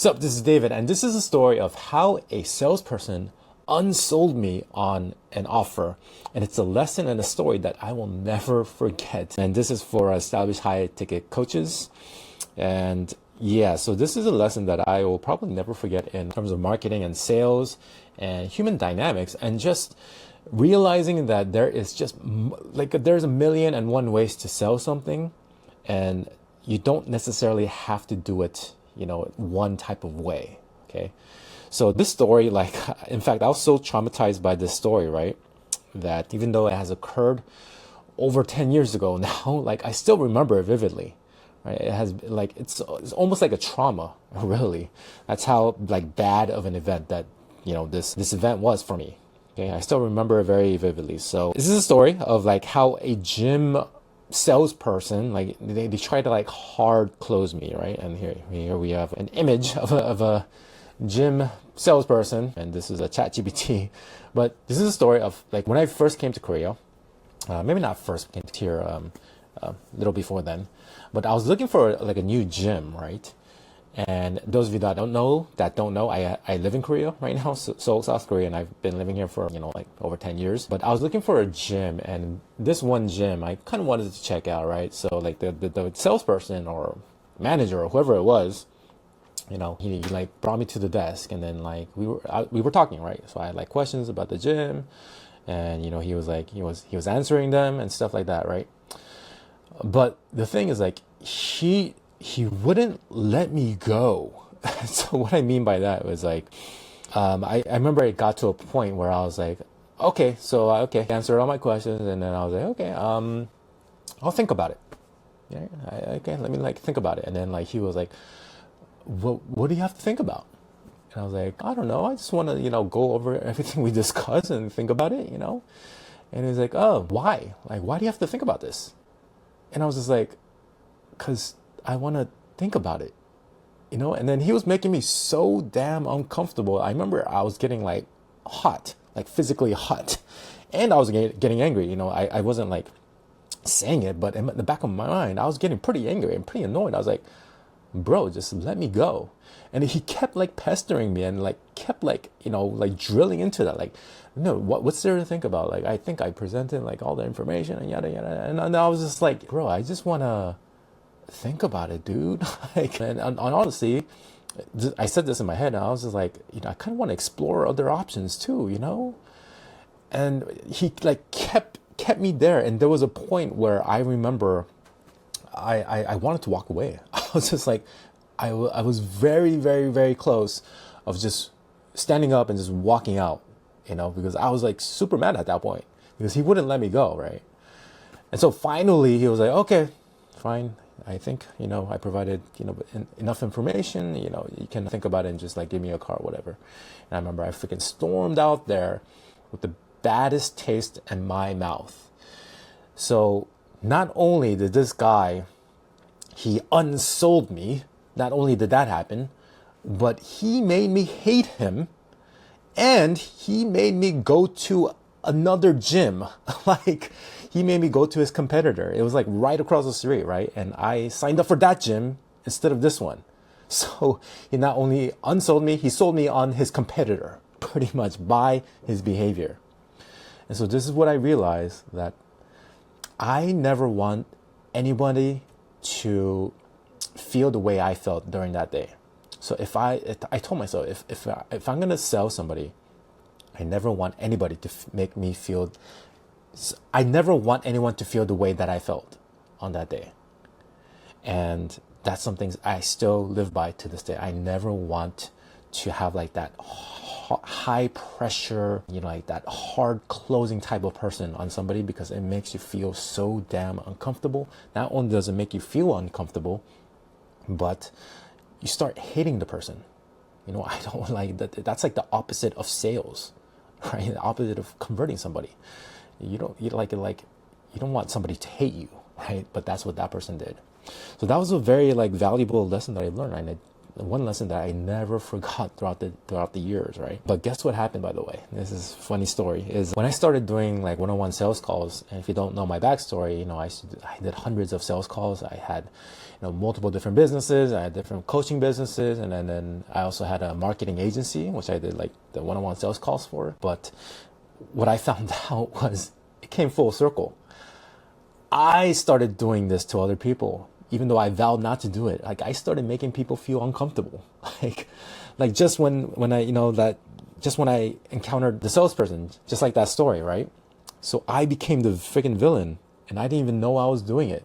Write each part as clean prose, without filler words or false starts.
What's up? This is David, and this is a story of how a salesperson unsold me on an offer. And it's a lesson and a story that I will never forget. And this is for established high ticket coaches. And yeah, so this is a lesson that I will probably never forget in terms of marketing and sales and human dynamics, and just realizing that there is just there's a million and one ways to sell something, and you don't necessarily have to do it one type of way. Okay, so this story, in fact, I was so traumatized by this story, right, that even though it has occurred over 10 years ago now, I still remember it vividly, right? It has it's almost like a trauma. Really, that's how bad of an event that this event was for me. Okay, I still remember it very vividly. So this is a story of how a gym salesperson, they try to hard close me, right? And here we have an image of a gym salesperson, and this is a ChatGPT. But this is a story of when I first came to Korea. Maybe not first, came to here a little before then, but I was looking for a new gym, right? And those of you that don't know, I live in Korea right now, Seoul, South Korea, and I've been living here for over 10 years. But I was looking for a gym, and this one gym I kind of wanted to check out, right? So the salesperson or manager or whoever it was, he brought me to the desk, and then we were talking, right? So I had questions about the gym, and he was answering them and stuff like that, right? But the thing is, he wouldn't let me go. So what I mean by that was I remember it got to a point where I was like, okay, answered all my questions, and then I was like, okay, I'll think about it. Yeah, okay, let me think about it. And then he was like, what do you have to think about? And I was like, I don't know, I just want to go over everything we discussed and think about it, And he's like, oh, why? Why do you have to think about this? And I was just like, because I want to think about it, and then he was making me so damn uncomfortable. I remember I was getting hot, physically hot, and I was getting angry. I wasn't saying it, but in the back of my mind, I was getting pretty angry and pretty annoyed. I was like, bro, just let me go. And he kept pestering me and kept drilling into that, no, what's there to think about? I think I presented all the information and yada yada, and I was just like, bro, I just want to think about it, dude. And honestly, I said this in my head, and I was just like, I kind of want to explore other options too, And he kept me there, and there was a point where I remember I wanted to walk away. I was just I was very, very, very close of just standing up and just walking out, because I was super mad at that point because he wouldn't let me go, right? And so finally he was like, okay, fine. I think, I provided, enough information, you can think about it and just give me a car or whatever. And I remember I freaking stormed out there with the baddest taste in my mouth. So not only did this guy, he unsold me, not only did that happen, but he made me hate him, and he made me go to another gym. He made me go to his competitor. It was right across the street, right? And I signed up for that gym instead of this one. So he not only unsold me, he sold me on his competitor, pretty much, by his behavior. And so this is what I realized, that I never want anybody to feel the way I felt during that day. So I told myself, if I'm gonna sell somebody, I never want anybody to make me feel. I never want anyone to feel the way that I felt on that day. And that's something I still live by to this day. I never want to have that high pressure, that hard closing type of person on somebody, because it makes you feel so damn uncomfortable. Not only does it make you feel uncomfortable, but you start hating the person. I don't like that. That's the opposite of sales, right? The opposite of converting somebody. You don't want somebody to hate you, right? But that's what that person did. So that was a very valuable lesson that I learned. And one lesson that I never forgot throughout the years, right? But guess what happened, by the way? This is a funny story. Is when I started doing like one-on-one sales calls, and if you don't know my backstory, I did hundreds of sales calls. I had multiple different businesses. I had different coaching businesses, and then I also had a marketing agency, which I did like the one-on-one sales calls for. But what I found out was it came full circle. I started doing this to other people, even though I vowed not to do it. Like I started making people feel uncomfortable. Like just when I encountered the salesperson, just like that story, right? So I became the freaking villain, and I didn't even know I was doing it.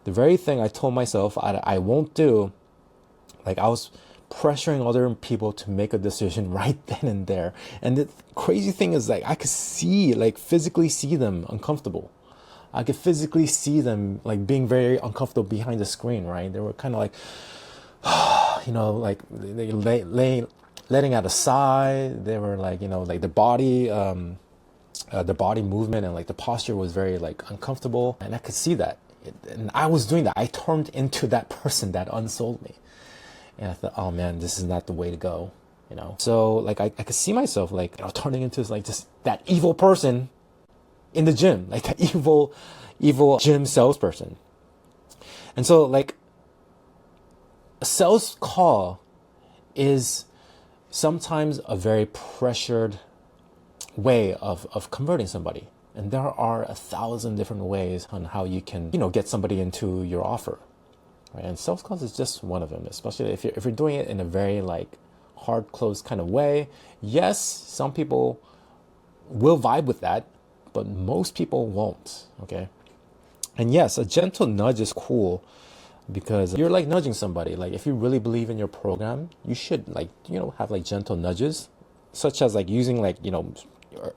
The very thing I told myself I won't do, like I was pressuring other people to make a decision right then and there. And the crazy thing is, like, I could physically see them uncomfortable. I could physically see them like being very uncomfortable behind the screen, right? They were kind of like, like they letting out a sigh. They were like, like the body movement and like the posture was very like uncomfortable. And I could see that. And I was doing that. I turned into that person that unsold me. And I thought, oh man, this is not the way to go, So like I could see myself like turning into like just that evil person in the gym, like that evil gym salesperson. And so like a sales call is sometimes a very pressured way of converting somebody. And there are 1,000 different ways on how you can, get somebody into your offer. Right? And sales calls is just one of them, especially if you're doing it in a very like hard closed kind of way. Yes, some people will vibe with that, but most people won't. Okay. And yes, a gentle nudge is cool because you're like nudging somebody. Like if you really believe in your program, you should like, have like gentle nudges, such as like using like,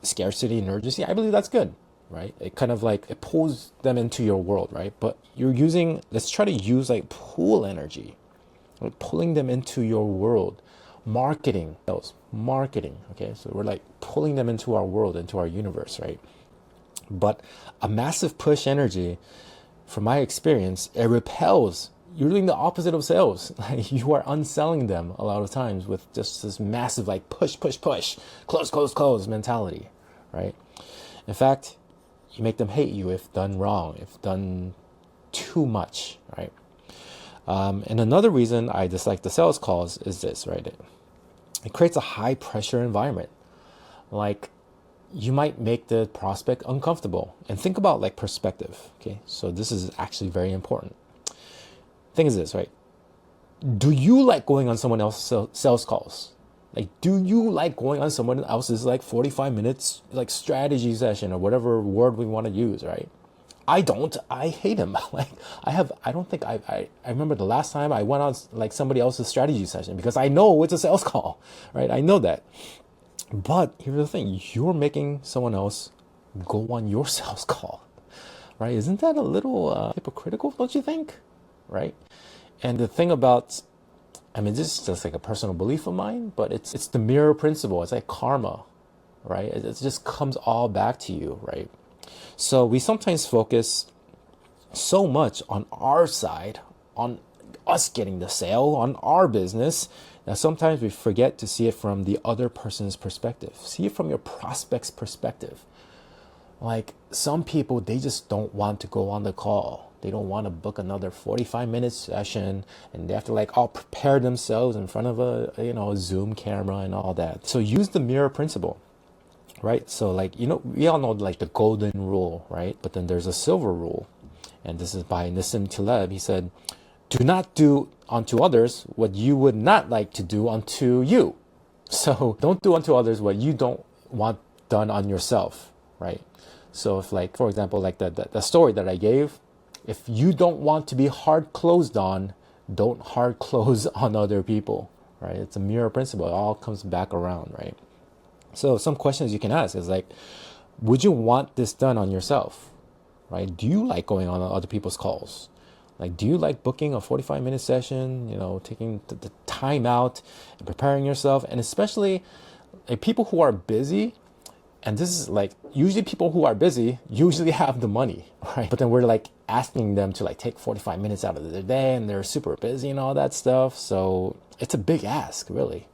scarcity and urgency. I believe that's good. Right? It kind of like, it pulls them into your world, right? But let's try to use like pull energy, like pulling them into your world. Marketing. Okay. So we're like pulling them into our world, into our universe, right? But a massive push energy, from my experience, it repels. You're doing the opposite of sales. Like you are unselling them a lot of times with just this massive like push, close mentality, right? In fact, you make them hate you if done wrong, if done too much, right? And another reason I dislike the sales calls is this, right? It creates a high pressure environment. Like you might make the prospect uncomfortable. And think about like perspective, okay? So this is actually very important. Thing is this, right? Do you like going on someone else's sales calls? Like, do you like going on someone else's like 45 minutes like strategy session or whatever word we want to use, right? I don't. I hate him. Like I remember the last time I went on like somebody else's strategy session because I know it's a sales call, right? I know that. But here's the thing, you're making someone else go on your sales call, right? Isn't that a little hypocritical, don't you think? Right? And the thing about, this is just like a personal belief of mine, but it's the mirror principle. It's like karma, right? It just comes all back to you, right? So we sometimes focus so much on our side, on us getting the sale, on our business. Now, sometimes we forget to see it from the other person's perspective. See it from your prospect's perspective. Like some people, they just don't want to go on the call. They don't want to book another 45-minute session, and they have to like all prepare themselves in front of a Zoom camera and all that. So use the mirror principle, right? So like, we all know like the golden rule, right? But then there's a silver rule. And this is by Nassim Taleb. He said, do not do unto others what you would not like to do unto you. So don't do unto others what you don't want done on yourself, right? So if like, for example, like the story that I gave, if you don't want to be hard closed on, don't hard close on other people, right? It's a mirror principle. It all comes back around, right? So some questions you can ask is like, would you want this done on yourself, right? Do you like going on other people's calls? Like, do you like booking a 45-minute session, taking the time out and preparing yourself? And especially like people who are busy, and this is like, usually people who are busy usually have the money, right? But then we're like asking them to like take 45 minutes out of their day, and they're super busy and all that stuff. So it's a big ask, really.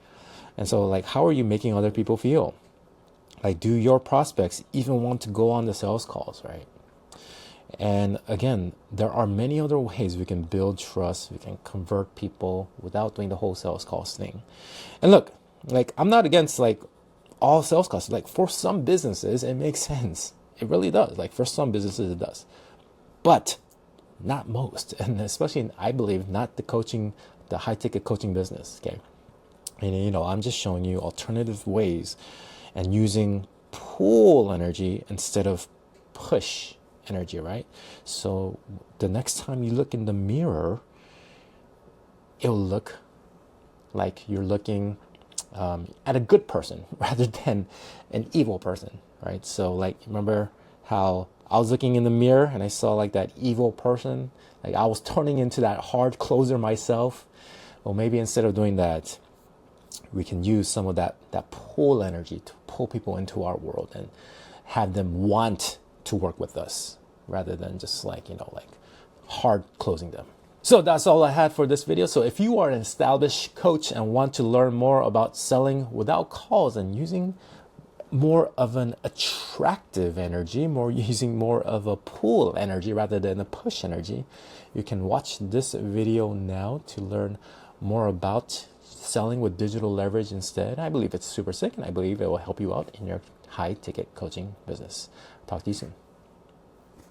And so like, how are you making other people feel? Like, do your prospects even want to go on the sales calls, right? And again, there are many other ways we can build trust. We can convert people without doing the whole sales calls thing. And look, like, I'm not against like all sales calls. Like, for some businesses, it makes sense. It really does. Like, for some businesses, it does. But not most. And especially, I believe, not the high ticket coaching business. Okay. And, I'm just showing you alternative ways and using pull energy instead of push energy, right? So the next time you look in the mirror, it'll look like you're looking at a good person rather than an evil person, right? So like, remember how I was looking in the mirror and I saw like that evil person, like I was turning into that hard closer myself. Well, maybe instead of doing that, we can use some of that pull energy to pull people into our world and have them want to work with us rather than just like hard closing them. So that's all I had for this video. So if you are an established coach and want to learn more about selling without calls and using more of an attractive energy, using more of a pull energy rather than a push energy, you can watch this video now to learn more about selling with digital leverage instead. I believe it's super sick, and I believe it will help you out in your high ticket coaching business. Talk to you soon.